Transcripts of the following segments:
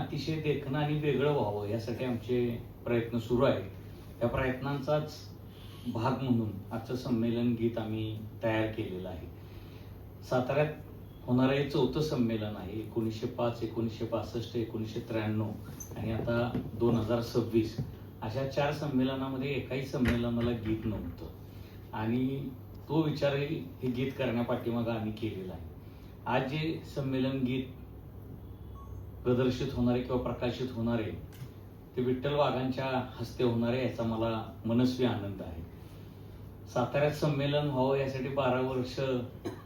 अतिशय देखणं आणि वेगळं व्हावं यासाठी आमचे प्रयत्न सुरू आहेत. त्या प्रयत्नांचाच भाग म्हणून आजचं संमेलन गीत आम्ही तयार केलेलं आहे. साताऱ्यात होणारं हे 4थं संमेलन आहे. 1905, 1965, 1993 आणि आता 2026 अशा 4 संमेलनामध्ये एकाही संमेलनाला गीत नव्हतं आणि तो विचारही हे गीत करण्यापाठीमागं आम्ही केलेला आहे. आज जे संमेलन गीत प्रदर्शित होणारे किंवा प्रकाशित होणारे ते विठ्ठल वाघांच्या हस्ते होणारे याचा मला मनस्वी आनंद आहे. साताऱ्यात संमेलन व्हावं यासाठी 12 वर्ष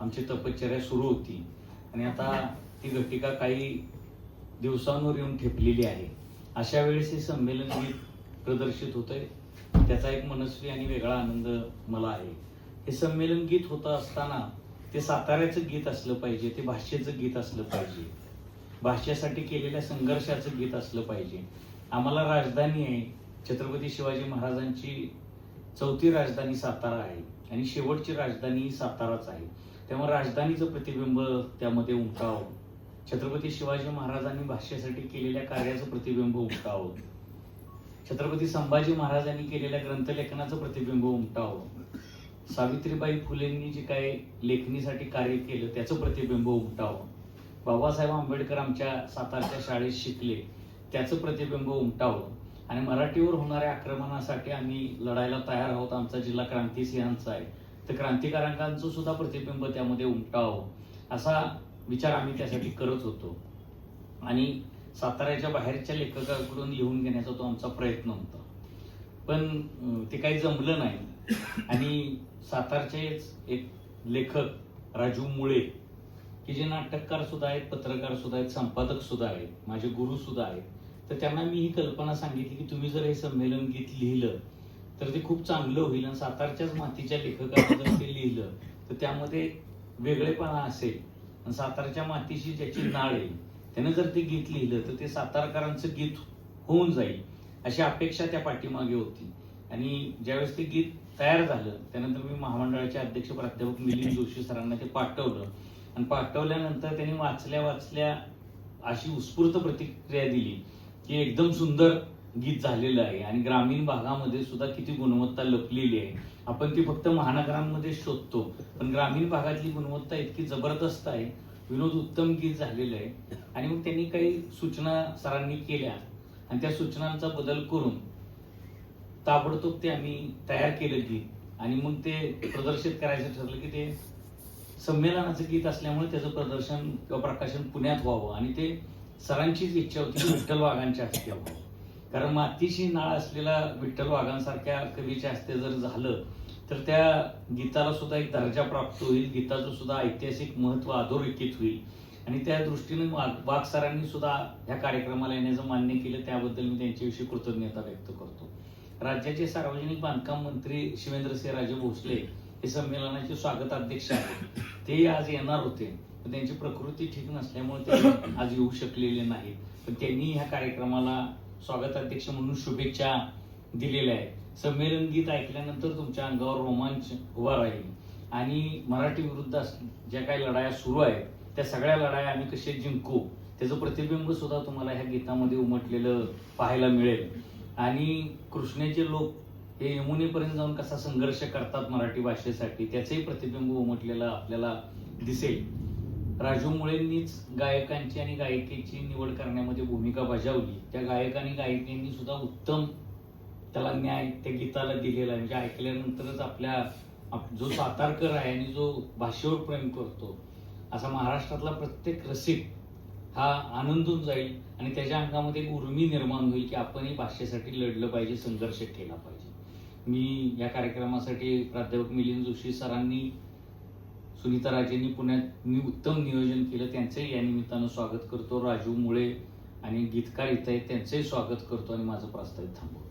आमची तपश्चर्या सुरू होती आणि आता ती घटिका काही दिवसांवर येऊन ठेपलेली आहे. अशा वेळेस हे संमेलन गीत प्रदर्शित होतंय, त्याचा एक मनस्वी आणि वेगळा आनंद मला आहे. हे संमेलन गीत होतं असताना ते साताऱ्याचं गीत असलं पाहिजे, ते भाषेचं गीत असलं पाहिजे, भाषेसाठी केलेल्या संघर्षाचं गीत असलं पाहिजे. आम्हाला राजधानी आहे, छत्रपती शिवाजी महाराजांची 4थी राजधानी सातारा आहे आणि शेवटची राजधानी साताराच आहे. त्यामुळे राजधानीचं प्रतिबिंब त्यामध्ये उमटावं, छत्रपती शिवाजी महाराजांनी भाषेसाठी केलेल्या कार्याचं प्रतिबिंब उमटावं, छत्रपती संभाजी महाराजांनी केलेल्या ग्रंथलेखनाचं प्रतिबिंब उमटावं, सावित्रीबाई फुलेंनी जे काही लेखणीसाठी कार्य केलं त्याचं प्रतिबिंब उमटावं, बाबासाहेब आंबेडकर आमच्या सातारच्या शाळेत शिकले त्याचं प्रतिबिंब उमटावं आणि मराठीवर होणाऱ्या आक्रमणासाठी आम्ही लढायला तयार आहोत, आमचा जिल्हा क्रांतिसिंहांचा आहे, तर क्रांतिकारकांचं सुद्धा प्रतिबिंब त्यामध्ये उमटावं असा विचार आम्ही त्यासाठी करत होतो आणि साताऱ्याच्या बाहेरच्या लेखकाकडून लिहून घेण्याचा तो आमचा प्रयत्न होता. पण ते काही जमलं नाही आणि सातारचेच एक लेखक राजू मुळे की जे नाटककार सुद्धा आहेत, पत्रकार सुद्धा आहेत, संपादक सुद्धा आहेत, माझे गुरु सुद्धा आहेत, तर त्यांना मी ही कल्पना सांगितली की तुम्ही जर हे संमेलन गीत लिहिलं तर ते खूप चांगलं होईल आणि सातारच्याच मातीच्या लेखकाने जर ते लिहिलं तर त्यामध्ये वेगळेपणा असेल आणि सातारच्या मातीशी ज्याची नाळ आहे त्यानं जर ते गीत लिहिलं तर ते सातारकरांचं गीत होऊन जाईल अशी अपेक्षा त्या पाठीमागे होती. आणि ज्यावेळेस ते गीत तयार झालं त्यानंतर मी महामंडळाचे अध्यक्ष प्राध्यापक मिलिंद जोशी सरांना ते पाठवलं आणि पाठवल्यानंतर त्यांनी वाचल्या अशी उत्स्फूर्त प्रतिक्रिया दिली की एकदम सुंदर गीत झालेलं आहे आणि ग्रामीण भागामध्ये सुद्धा किती गुणवत्ता लपलेली आहे. आपण ती फक्त महानगरांमध्ये शोधतो पण ग्रामीण भागातली गुणवत्ता इतकी जबरदस्त आहे. विनोद उत्तम गीत झालेलं आहे आणि मग त्यांनी काही सूचना सरांनी केल्या आणि त्या सूचनांचा बदल करून ताबडतोब ते आम्ही तयार केलं गीत आणि मग ते प्रदर्शित करायचं ठरलं की ते संमेलनाचं गीत असल्यामुळे त्याचं प्रदर्शन किंवा प्रकाशन पुण्यात व्हावं आणि ते सरांचीच इच्छा होती की विठ्ठल वाघांच्या हस्ते व्हावं. कारण मातीशी नाळ असलेला विठ्ठल वाघांसारख्या कवीच्या हस्ते जर झालं तर त्या गीताला सुद्धा एक दर्जा प्राप्त होईल, गीताचं सुद्धा ऐतिहासिक महत्व अधोरेखित होईल आणि त्या दृष्टीने वाघ सरांनी सुद्धा ह्या कार्यक्रमाला येण्याचं मान्य केलं, त्याबद्दल मी त्यांच्याविषयी कृतज्ञता व्यक्त करतो. राज्याचे सार्वजनिक बांधकाम मंत्री शिवेंद्रसिंहराजे भोसले हे संमेलनाचे स्वागताध्यक्ष आहेत. ते आज येणार होते पण त्यांची प्रकृती ठीक नसल्यामुळे ते आज येऊ शकलेले नाही, पण त्यांनी ह्या कार्यक्रमाला स्वागताध्यक्ष म्हणून शुभेच्छा दिलेल्या आहेत. संमेलन गीत ऐकल्यानंतर तुमच्या अंगावर रोमांच उभा राहील आणि मराठी विरुद्ध ज्या काही लढाया सुरू आहेत त्या सगळ्या लढाया आम्ही कसे जिंकू त्याचं प्रतिबिंब सुद्धा तुम्हाला ह्या गीतामध्ये उमटलेलं पाहायला मिळेल. आणि कृष्णेचे लोक हे यमुनेपर्यंत जाऊन कसा संघर्ष करतात मराठी भाषेसाठी त्याचंही प्रतिबिंब उमटलेलं आपल्याला दिसेल. राजू मुळेंनीच गायकांची आणि गायिकेची निवड करण्यामध्ये भूमिका बजावली. त्या गायक आणि गायिकांनी सुद्धा उत्तम त्याला न्याय त्या गीताला दिलेला आहे. म्हणजे ऐकल्यानंतरच आपल्या जो सातारकर आहे आणि जो भाषेवर प्रेम करतो असा महाराष्ट्रातला प्रत्येक रसिक हा आनंदून जाईल आणि त्याच्या अंगामध्ये एक उर्मी निर्माण होईल की आपणही भाषेसाठी लढलं पाहिजे, संघर्ष केला पाहिजे. मी या कार्यक्रमासाठी प्राध्यापक मिलिंद जोशी सरांनी, सुनीता राजेंनी पुण्यात उत्तम नियोजन केलं, त्यांचंही या निमित्तानं स्वागत करतो. राजू मुळे आणि गीतकार इथं आहेत त्यांचंही स्वागत करतो आणि माझं प्रस्तावित थांबवतो.